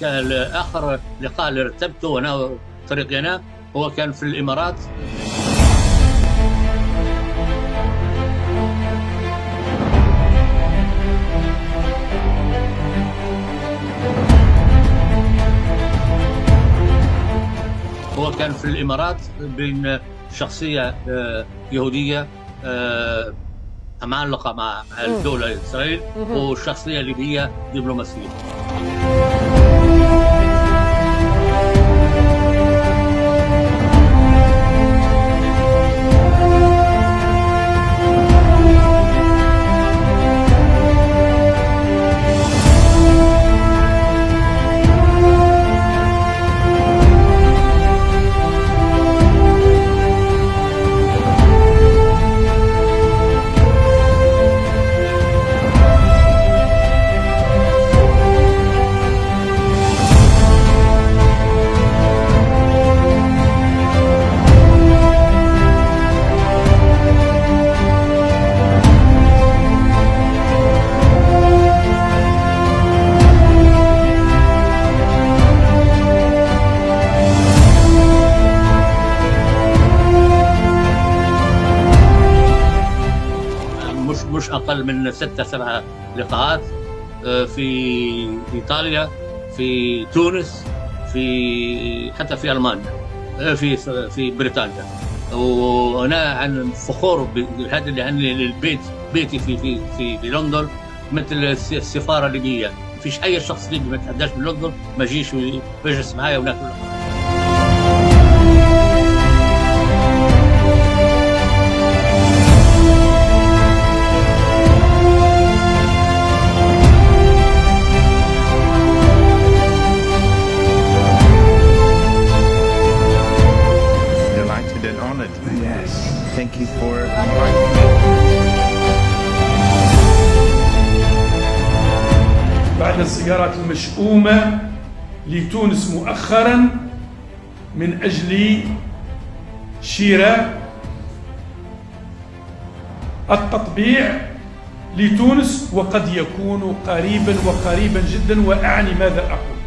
آخر لقاء اللي رتبته أنا وفريقي أنا هو كان في الإمارات. بين شخصية يهودية معلقة مع الدولة إسرائيل وشخصية ليبية دبلوماسية. مش أقل من 6-7 لقاءات في إيطاليا، في تونس، حتى في ألمانيا، في بريطانيا. وأنا عن فخور بهذا لأن بيتي في لندن مثل السفارة الليبية. مفيش أي شخص ليبي ما تحداش من لندن ما يجيش ويجلس معايا وناكل. Yes. Thank you for inviting me. بعد الزيارات المشؤومة لتونس مؤخرا من أجل شراء التطبيع لتونس، وقد يكون قريبا جدا، وأعني ماذا أقول.